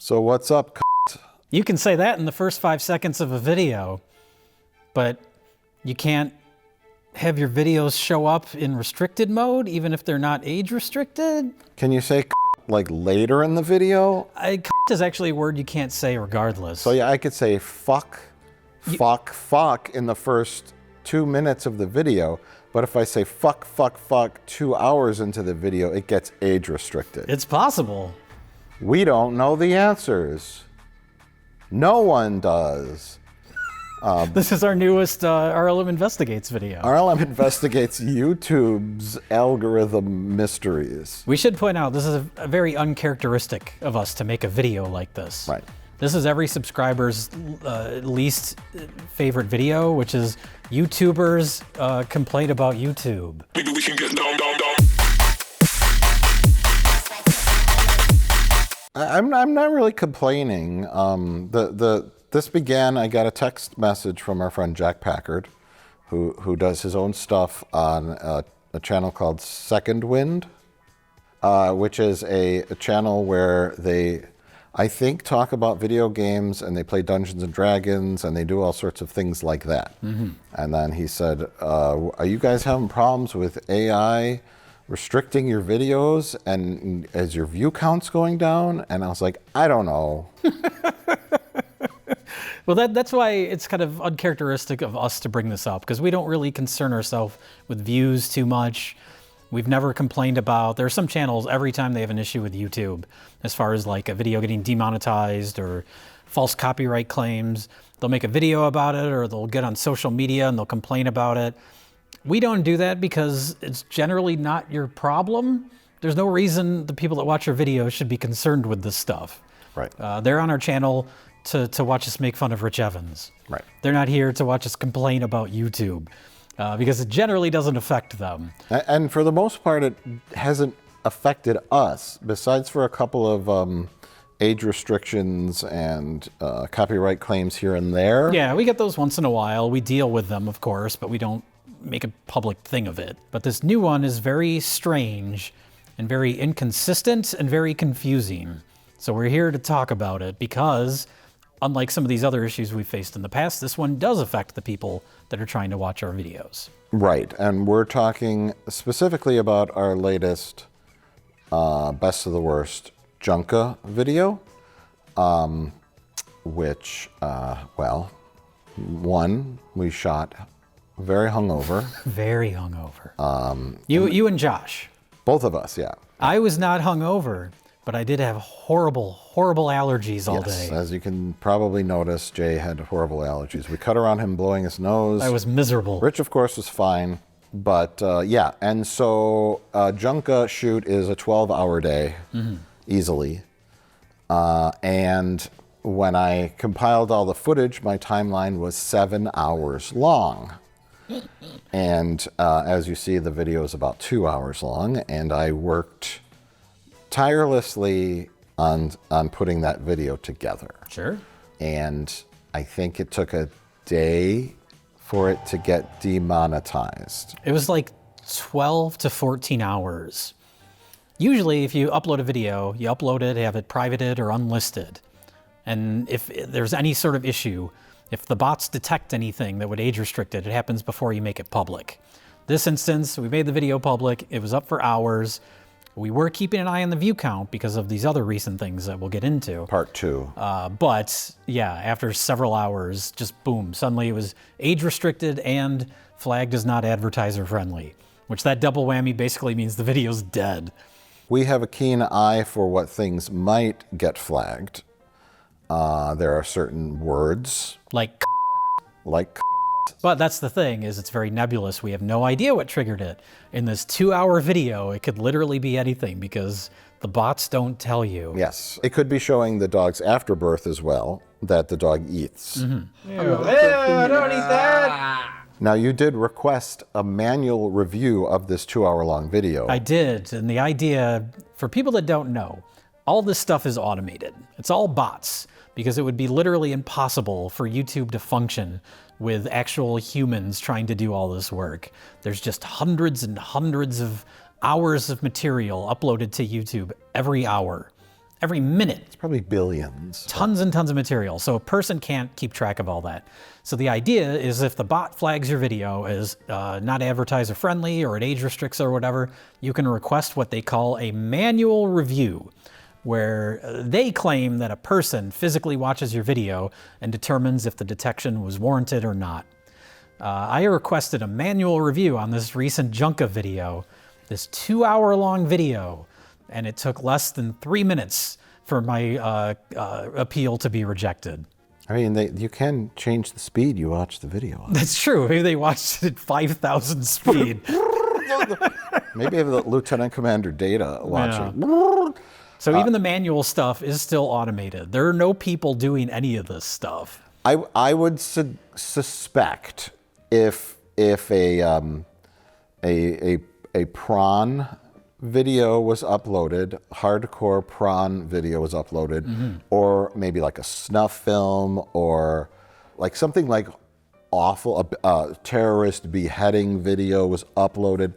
So what's up, You can say that in the first 5 seconds of a video, but you can't have your videos show up in restricted mode, even if they're not age restricted? Can you say like later in the video? Is actually a word you can't say regardless. So yeah, I could say fuck in the first 2 minutes of the video, but if I say fuck 2 hours into the video, it gets age restricted. It's possible. We don't know the answers. No one does. This is our newest RLM Investigates video. RLM investigates YouTube's algorithm mysteries. We should point out, this is a very uncharacteristic of us to make a video like this. Right. This is every subscriber's least favorite video, which is YouTubers complain about YouTube. Maybe we can get down. I'm not really complaining. This began, I got a text message from our friend Jack Packard, who does his own stuff on a channel called Second Wind, which is a channel where they, I think, talk about video games, and they play Dungeons and Dragons, and they do all sorts of things like that. Mm-hmm. And then he said, are you guys having problems with AI restricting your videos, and is your view counts going down? And I was like, I don't know. Well, that's why it's kind of uncharacteristic of us to bring this up, because we don't really concern ourselves with views too much. We've never complained about, there are some channels every time they have an issue with YouTube, as far as like a video getting demonetized or false copyright claims, they'll make a video about it, or they'll get on social media and they'll complain about it. We don't do that because it's generally not your problem. There's no reason the people that watch our videos should be concerned with this stuff. Right. They're on our channel to watch us make fun of Rich Evans. Right. They're not here to watch us complain about YouTube because it generally doesn't affect them. And for the most part, it hasn't affected us, besides for a couple of age restrictions and copyright claims here and there. Yeah, we get those once in a while. We deal with them, of course, but we don't make a public thing of it. But this new one is very strange and very inconsistent and very confusing. So we're here to talk about it because, unlike some of these other issues we've faced in the past, this one does affect the people that are trying to watch our videos. Right, and we're talking specifically about our latest Best of the Worst Junka video, which, well, one, we shot very hungover. Very hungover. You and Josh. Both of us, yeah. I was not hungover, but I did have horrible allergies all day. Yes, as you can probably notice, Jay had horrible allergies. We cut around him blowing his nose. I was miserable. Rich, of course, was fine. But yeah, and so Junka shoot is a 12-hour day, easily. And when I compiled all the footage, my timeline was 7 hours long. And as you see, the video is about 2 hours long, and I worked tirelessly on putting that video together. Sure. And I think it took a day for it to get demonetized. It was like 12 to 14 hours. Usually, if you upload a video, you upload it, have it privated or unlisted. And if there's any sort of issue, if the bots detect anything that would age restrict it, it happens before you make it public. This instance, we made the video public. It was up for hours. We were keeping an eye on the view count because of these other recent things that we'll get into. Part 2. But yeah, after several hours, just boom, suddenly it was age restricted and flagged as not advertiser friendly, which that double whammy basically means the video's dead. We have a keen eye for what things might get flagged. There are certain words. Like. But that's the thing, is it's very nebulous. We have no idea what triggered it. In this 2-hour video, it could literally be anything because the bots don't tell you. Yes. It could be showing the dog's afterbirth as well, that the dog eats. Mm-hmm. Ew, don't eat that! Now, you did request a manual review of this 2-hour-long video. I did, and the idea, for people that don't know, all this stuff is automated. It's all bots, because it would be literally impossible for YouTube to function with actual humans trying to do all this work. There's just hundreds and hundreds of hours of material uploaded to YouTube every hour. every minute. It's probably billions. Tons and tons of material. So a person can't keep track of all that. So the idea is if the bot flags your video as not advertiser friendly or it age restricts or whatever, you can request what they call a manual review, where they claim that a person physically watches your video and determines if the detection was warranted or not. I requested a manual review on this recent Junka video, this 2-hour-long video, and it took less than 3 minutes for my appeal to be rejected. I mean, you can change the speed you watch the video on. That's true. Maybe they watched it at 5,000 speed. Maybe have the Lieutenant Commander Data watching. Yeah. So even the manual stuff is still automated. There are no people doing any of this stuff. I would suspect if a prawn video was uploaded, hardcore prawn video was uploaded, or maybe like a snuff film, or like something like awful, a terrorist beheading video was uploaded,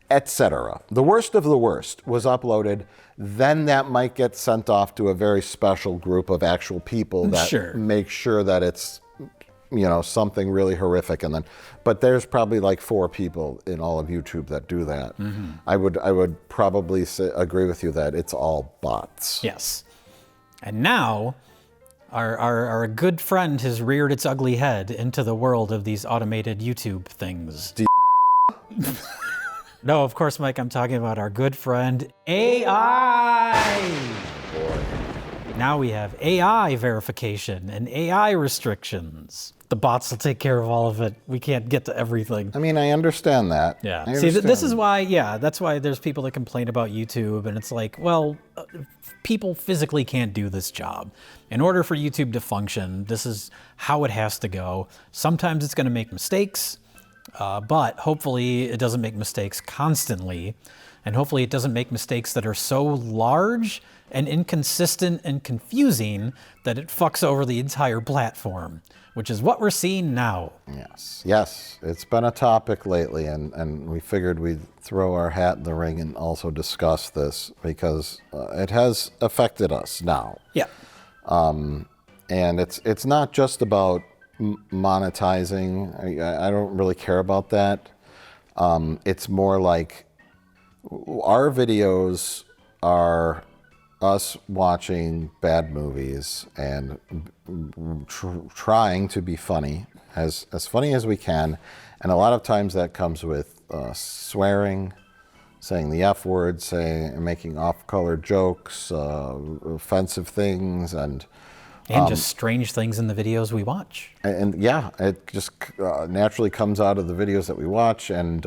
etc. The worst of the worst was uploaded, then that might get sent off to a very special group of actual people that make sure that it's, you know, something really horrific, and then, but there's probably like 4 people in all of YouTube that do that. I would probably agree with you that it's all bots. Yes. And now, our good friend has reared its ugly head into the world of these automated YouTube things. No, of course, Mike, I'm talking about our good friend AI. Now we have AI verification and AI restrictions. The bots will take care of all of it. We can't get to everything. I mean, I understand that. Yeah. I See, understand. this is why, that's why there's people that complain about YouTube, and it's like, well, people physically can't do this job. In order for YouTube to function, this is how it has to go. Sometimes it's going to make mistakes, but hopefully it doesn't make mistakes constantly, and hopefully it doesn't make mistakes that are so large and inconsistent and confusing that it fucks over the entire platform, which is what we're seeing now. Yes, it's been a topic lately, and we figured we'd throw our hat in the ring and also discuss this because it has affected us now. Yeah. And it's not just about monetizing. I don't really care about that. It's more like our videos are us watching bad movies and trying to be funny, as funny as we can. And a lot of times that comes with swearing, saying the F word, making off-color jokes, offensive things, and just strange things in the videos we watch. And yeah, it just naturally comes out of the videos that we watch, and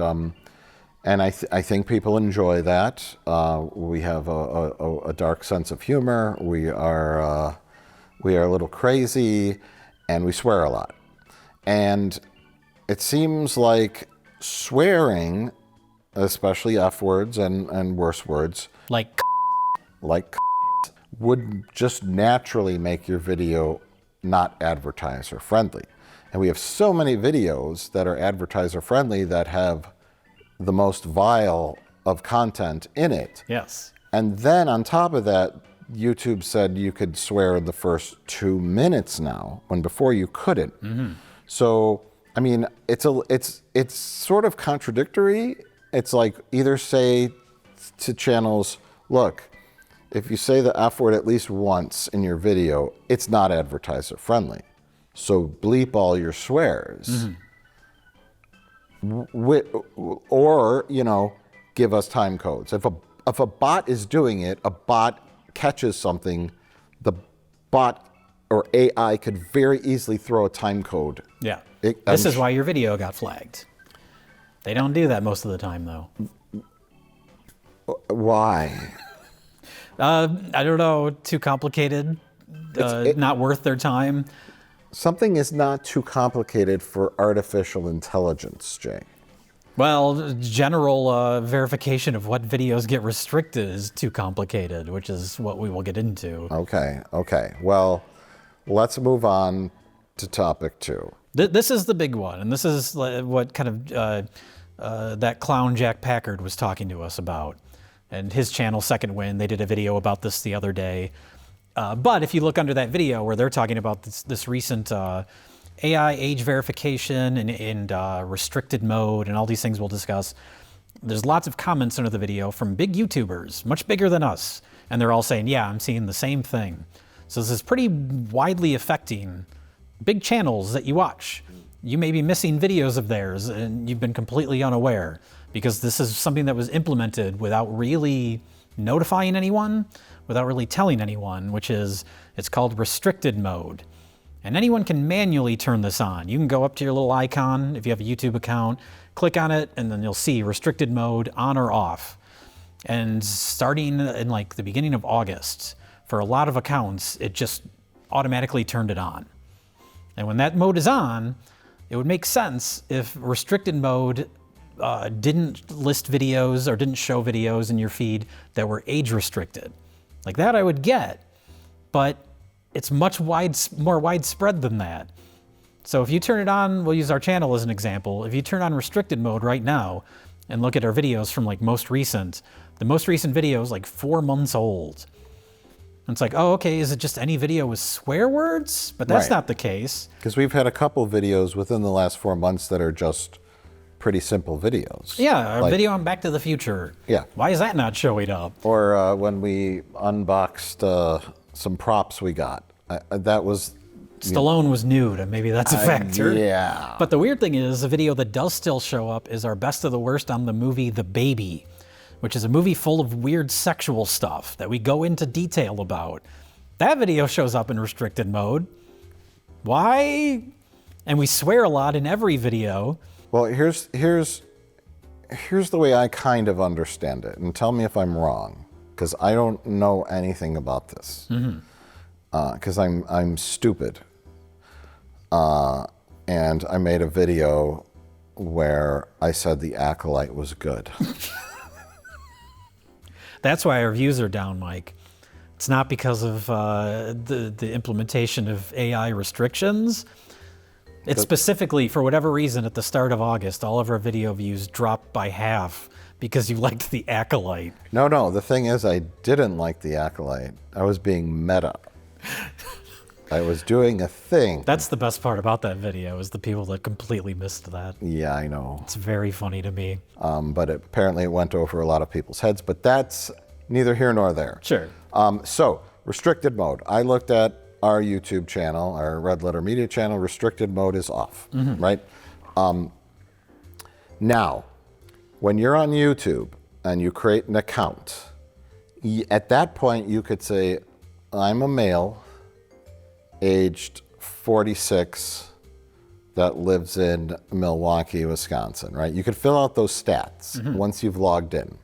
I think people enjoy that. We have a dark sense of humor. We are a little crazy, and we swear a lot. And it seems like swearing, especially F words and worse words, like would just naturally make your video not advertiser friendly. And we have so many videos that are advertiser friendly that have the most vile of content in it. Yes. And then on top of that, YouTube said you could swear in the first 2 minutes now, when before you couldn't. So, I mean, it's sort of contradictory. It's like either say to channels, look, if you say the F word at least once in your video, it's not advertiser friendly. So bleep all your swears. Or, you know, give us time codes. If a bot is doing it, a bot catches something, the bot or AI could very easily throw a time code. Yeah. This is why your video got flagged. They don't do that most of the time, though. Why? I don't know. Too complicated. Not worth their time. Something is not too complicated for artificial intelligence, Jay. Well, general verification of what videos get restricted is too complicated, which is what we will get into. Okay. Well, let's move on to topic 2. This is the big one, and this is what kind of that clown Jack Packard was talking to us about. and his channel, Second Wind, they did a video about this the other day. But if you look under that video where they're talking about this recent AI age verification and restricted mode and all these things we'll discuss, there's lots of comments under the video from big YouTubers, much bigger than us. And they're all saying, yeah, I'm seeing the same thing. So this is pretty widely affecting big channels that you watch. You may be missing videos of theirs and you've been completely unaware because this is something that was implemented without really notifying anyone, without really telling anyone, which is, it's called restricted mode. And anyone can manually turn this on. You can go up to your little icon if you have a YouTube account, click on it, and then you'll see restricted mode on or off. And starting in like the beginning of August, for a lot of accounts, it just automatically turned it on. And when that mode is on, it would make sense if restricted mode didn't list videos or didn't show videos in your feed that were age restricted. Like that I would get, but it's much more widespread than that. So if you turn it on, we'll use our channel as an example. If you turn on restricted mode right now and look at our videos from like most recent, the most recent video is like 4 months old. And it's like, oh, okay, is it just any video with swear words? But that's not the case. Because we've had a couple videos within the last 4 months that are just pretty simple videos. Yeah, a video on Back to the Future. Yeah. Why is that not showing up? Or when we unboxed some props we got. That was... Stallone was nude, and maybe that's a factor. Yeah. But the weird thing is, a video that does still show up is our best of the worst on the movie The Baby, which is a movie full of weird sexual stuff that we go into detail about. That video shows up in restricted mode. Why? And we swear a lot in every video. Well, here's the way I kind of understand it, and tell me if I'm wrong, because I don't know anything about this. Because I'm stupid. And I made a video where I said the Acolyte was good. That's why our views are down, Mike. It's not because of the implementation of AI restrictions. It's specifically, for whatever reason, at the start of August, all of our video views dropped by half because you liked the Acolyte. No, the thing is I didn't like the Acolyte. I was being meta. I was doing a thing. That's the best part about that video, is the people that completely missed that. Yeah, I know. It's very funny to me. But apparently it went over a lot of people's heads, but that's neither here nor there. Sure. So, restricted mode. I looked at our YouTube channel, our RedLetterMedia channel. Restricted mode is off, right? Now, when you're on YouTube and you create an account, at that point you could say, I'm a male, aged 46, that lives in Milwaukee, Wisconsin, right? You could fill out those stats once you've logged in.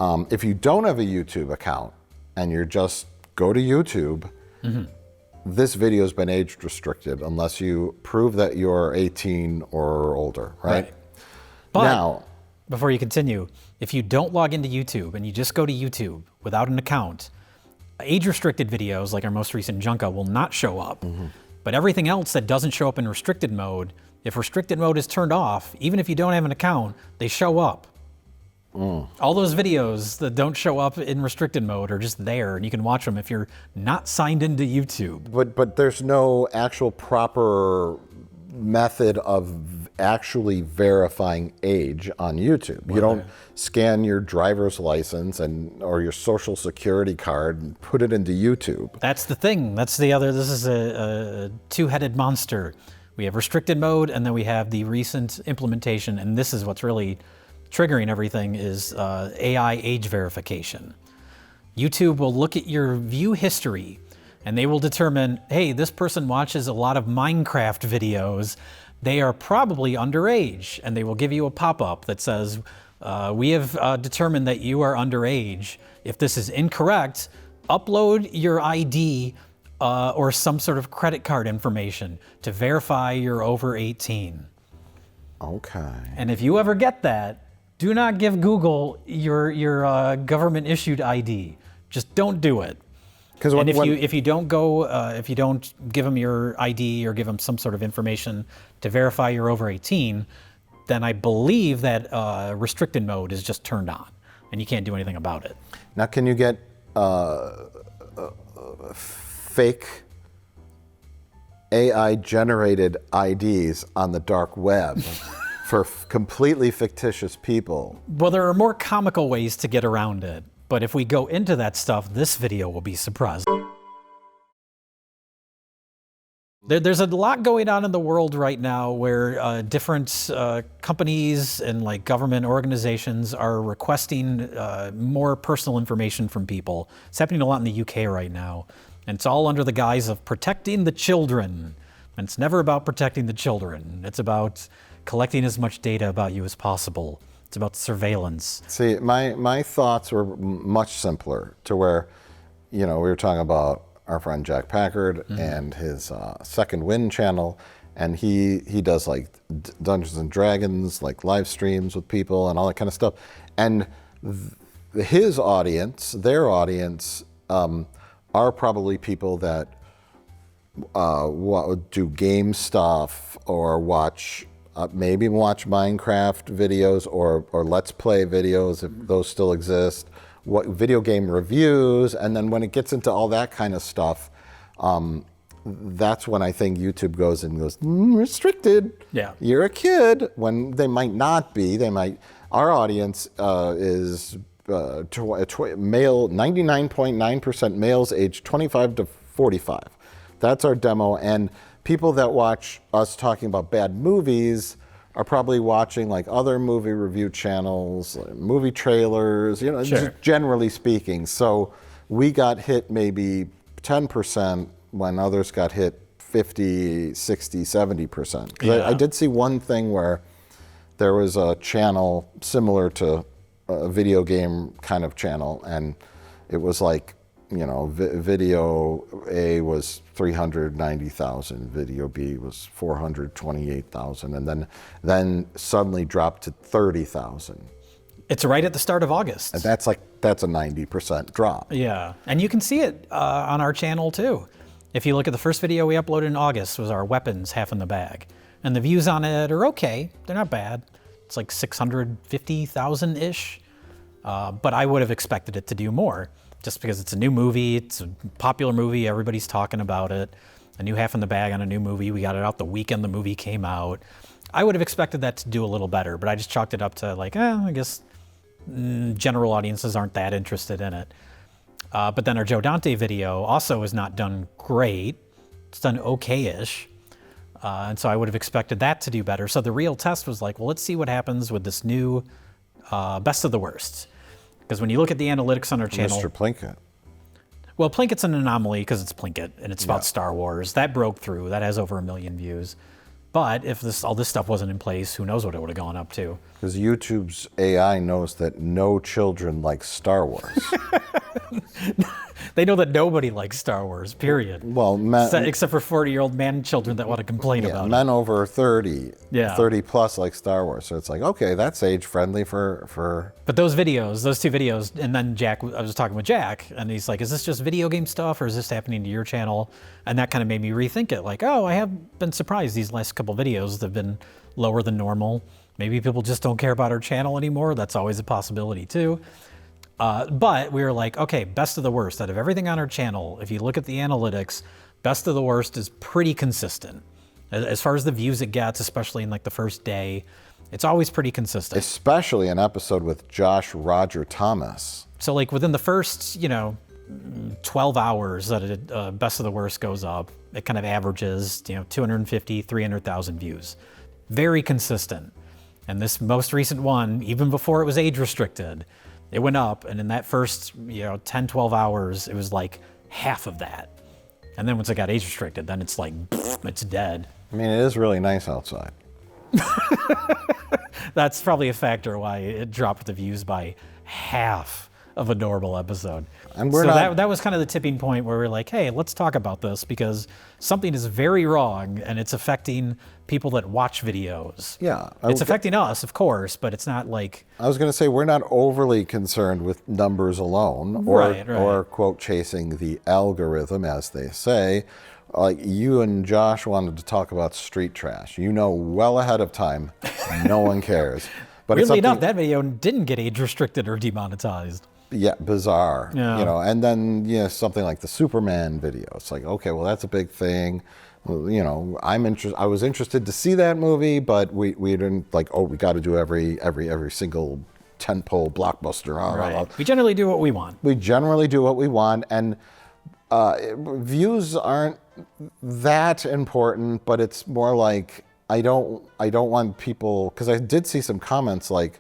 If you don't have a YouTube account and you're just go to YouTube, this video has been age restricted unless you prove that you're 18 or older, right? But now, before you continue, if you don't log into YouTube and you just go to YouTube without an account, age-restricted videos like our most recent Junka will not show up. But everything else that doesn't show up in restricted mode, if restricted mode is turned off, even if you don't have an account, they show up. All those videos that don't show up in restricted mode are just there, and you can watch them if you're not signed into YouTube. but there's no actual proper method of actually verifying age on YouTube. You don't scan your driver's license or your social security card and put it into YouTube. That's the thing. That's the other. This is a two-headed monster. We have restricted mode, and then we have the recent implementation, and this is what's really triggering everything, is AI age verification. YouTube will look at your view history, and they will determine, hey, this person watches a lot of Minecraft videos. They are probably underage, and they will give you a pop-up that says, we have determined that you are underage. If this is incorrect, upload your ID or some sort of credit card information to verify you're over 18. Okay. And if you ever get that, do not give Google your government-issued ID. Just don't do it. And if you don't give them your ID or give them some sort of information to verify you're over 18, then I believe that restricted mode is just turned on. and you can't do anything about it. Now, can you get fake AI-generated IDs on the dark web for completely fictitious people? Well, there are more comical ways to get around it, but if we go into that stuff, this video will be surprising. There's a lot going on in the world right now where different companies and like government organizations are requesting more personal information from people. It's happening a lot in the UK right now. And it's all under the guise of protecting the children. And it's never about protecting the children. It's about collecting as much data about you as possible. It's about surveillance. See, my thoughts were much simpler to where, we were talking about our friend Jack Packard and his Second Wind channel, and he does like Dungeons and Dragons, like live streams with people and all that kind of stuff. And his audience, their audience, are probably people that do game stuff or maybe watch Minecraft videos or Let's Play videos, if those still exist. Video game reviews, and then when it gets into all that kind of stuff, that's when I think YouTube goes restricted. Yeah, you're a kid, when they might not be. Our audience is male, 99.9% males aged 25 to 45. That's our demo, and people that watch us talking about bad movies are probably watching like other movie review channels, like movie trailers, Sure. just generally speaking. So we got hit maybe 10% when others got hit 50, 60, 70%. Yeah. I did see one thing where there was a channel similar to a video game kind of channel, and it was like, video A was 390,000, video B was 428,000, and then suddenly dropped to 30,000. it's right at the start of August. And that's a 90% drop. Yeah, and you can see it on our channel too. If you look at the first video we uploaded in August, was our weapons half in the bag, and the views on it are okay. They're not bad. It's like 650,000-ish, but I would have expected it to do more. Just because it's a new movie, it's a popular movie, everybody's talking about it. A new half in the bag on a new movie. We got it out the weekend the movie came out. I would have expected that to do a little better, but I just chalked it up to like, I guess general audiences aren't that interested in it. But then our Joe Dante video also is not done great. It's done okay-ish. And so I would have expected that to do better. So the real test was like, well, let's see what happens with this new best of the worst. Because when you look at the analytics on our channel... Mr. Plinkett. Well, Plinkett's an anomaly because it's Plinkett, and it's about Star Wars. That broke through. That has over 1 million views. But if all this stuff wasn't in place, who knows what it would have gone up to. Because YouTube's AI knows that no children like Star Wars. They know that nobody likes Star Wars, period. Well, except for 40-year-old man children that want to complain about men it. over 30, Yeah. 30 plus like Star Wars. So it's like, okay, that's age friendly for. But those two videos, and then I was talking with Jack, and he's like, is this just video game stuff, or is this happening to your channel? And that kind of made me rethink it. Like, I have been surprised these last couple videos have been lower than normal. Maybe people just don't care about our channel anymore. That's always a possibility too. But we were like, okay, best of the worst. Out of everything on our channel, if you look at the analytics, best of the worst is pretty consistent. As far as the views it gets, especially in like the first day, it's always pretty consistent. Especially an episode with Josh Roger Thomas. So like within the first, 12 hours that best of the worst goes up, it kind of averages, 250, 300,000 views. Very consistent. And this most recent one, even before it was age restricted, it went up, and in that first 10, 12 hours, it was like half of that. And then once it got age restricted, then it's like, it's dead. I mean, it is really nice outside. That's probably a factor why it dropped the views by half of a normal episode. And that was kind of the tipping point where we're like, hey, let's talk about this because something is very wrong and it's affecting people that watch videos. Yeah. It's affecting us, of course, but it's not like... I was going to say, we're not overly concerned with numbers alone or quote, chasing the algorithm, as they say. Like you and Josh wanted to talk about street trash. Well ahead of time, no one cares. But it's Weirdly enough, something- that video didn't get age restricted or demonetized. Yeah, bizarre. Yeah. You know, and then something like the Superman video. It's like, okay, well that's a big thing. Well, you know, I was interested to see that movie, but we didn't like. Oh, we got to do every single tentpole blockbuster. Right. We generally do what we want. We generally do what we want, and views aren't that important. But it's more like I don't want people, because I did see some comments like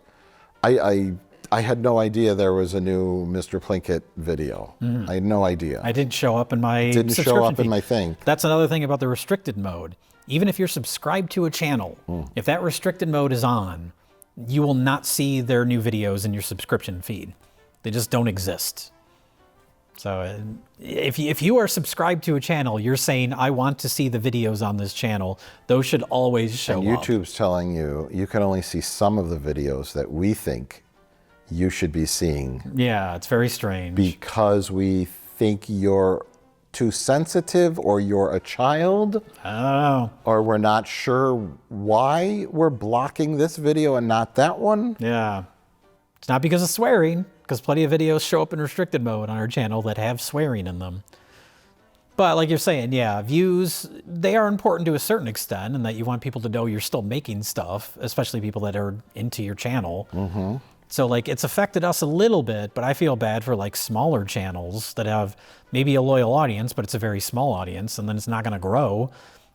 I had no idea there was a new Mr. Plinkett video. I had no idea. I didn't show up in my Didn't show subscription up in feed. my thing. That's another thing about the restricted mode. Even if you're subscribed to a channel, if that restricted mode is on, you will not see their new videos in your subscription feed. They just don't exist. So if you are subscribed to a channel, you're saying, I want to see the videos on this channel. Those should always show And up. YouTube's telling you can only see some of the videos that we think you should be seeing Yeah, it's very strange. because we think you're too sensitive or you're a child, I don't know. or we're not sure why we're blocking this video and not that one. Yeah. It's not because of swearing, because plenty of videos show up in restricted mode on our channel that have swearing in them. But like you're saying, yeah, views, they are important to a certain extent, and that you want people to know you're still making stuff, especially people that are into your channel. Mm-hmm. So like it's affected us a little bit, but I feel bad for like smaller channels that have maybe a loyal audience, but it's a very small audience, and then it's not going to grow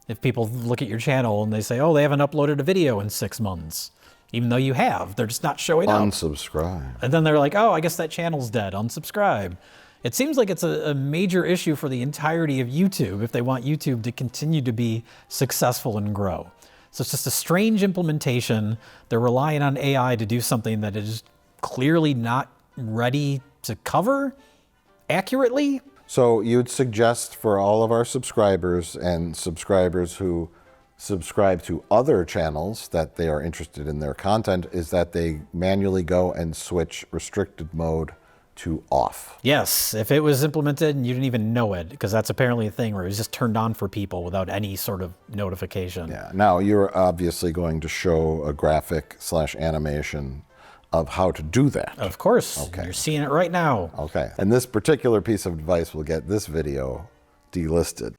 if people look at your channel and they say, oh, they haven't uploaded a video in 6 months. Even though you have, they're just not showing up. Unsubscribe. And then they're like, oh, I guess that channel's dead, unsubscribe. It seems like it's a major issue for the entirety of YouTube if they want YouTube to continue to be successful and grow. So it's just a strange implementation. They're relying on AI to do something that is clearly not ready to cover accurately. So you'd suggest for all of our subscribers and subscribers who subscribe to other channels that they are interested in their content is that they manually go and switch restricted mode to off. Yes, if it was implemented and you didn't even know it, because that's apparently a thing where it was just turned on for people without any sort of notification. Yeah. Now you're obviously going to show a graphic / animation of how to do that. Of course. Okay. You're seeing it right now. Okay. And this particular piece of advice will get this video delisted.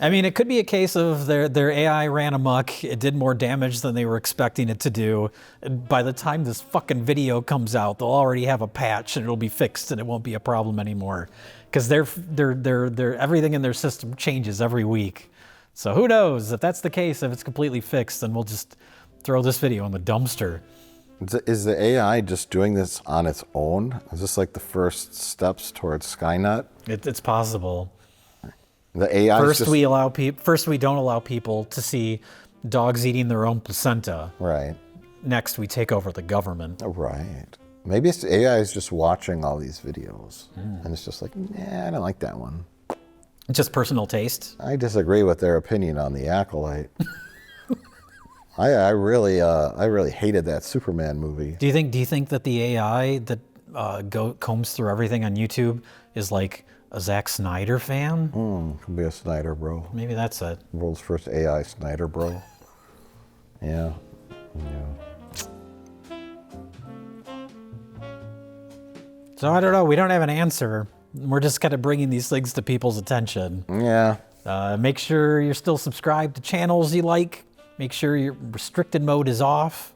I mean, it could be a case of their AI ran amok. It did more damage than they were expecting it to do. And by the time this fucking video comes out, they'll already have a patch and it'll be fixed and it won't be a problem anymore. Because everything in their system changes every week. So who knows? If that's the case, if it's completely fixed, then we'll just throw this video in the dumpster. Is the AI just doing this on its own? Is this like the first steps towards Skynet? It's possible. The AI First we don't allow people to see dogs eating their own placenta. Right. Next, we take over the government. Right. Maybe it's the AI is just watching all these videos and it's just like, nah, I don't like that one. Just personal taste. I disagree with their opinion on the Acolyte. I really hated that Superman movie. Do you think that the AI that combs through everything on YouTube is like a Zack Snyder fan? Could be a Snyder bro. Maybe that's it. World's first AI Snyder bro. Yeah. So I don't know. We don't have an answer. We're just kind of bringing these things to people's attention. Yeah. Make sure you're still subscribed to channels you like. Make sure your restricted mode is off.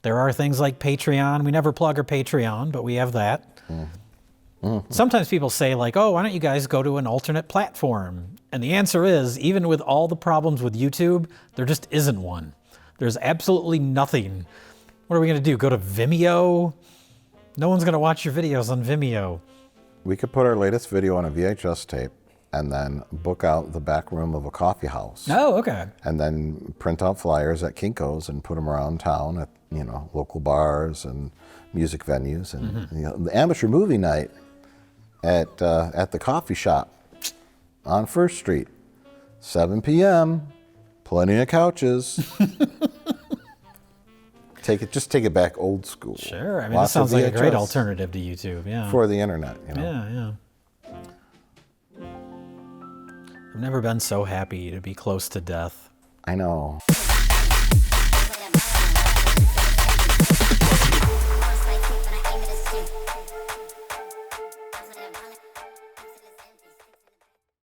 There are things like Patreon. We never plug our Patreon, but we have that. Sometimes people say like, oh, why don't you guys go to an alternate platform? And the answer is, even with all the problems with YouTube, there just isn't one. There's absolutely nothing. What are we going to do? Go to Vimeo? No one's going to watch your videos on Vimeo. We could put our latest video on a VHS tape and then book out the back room of a coffee house. Oh, okay. And then print out flyers at Kinko's and put them around town at, local bars and music venues and the amateur movie night at the coffee shop on First Street, 7 p.m. Plenty of couches. Just take it back old school. Sure. I mean, Lots that sounds of like a great VHS alternative to YouTube. Yeah. for the internet. Yeah. I've never been so happy to be close to death. I know.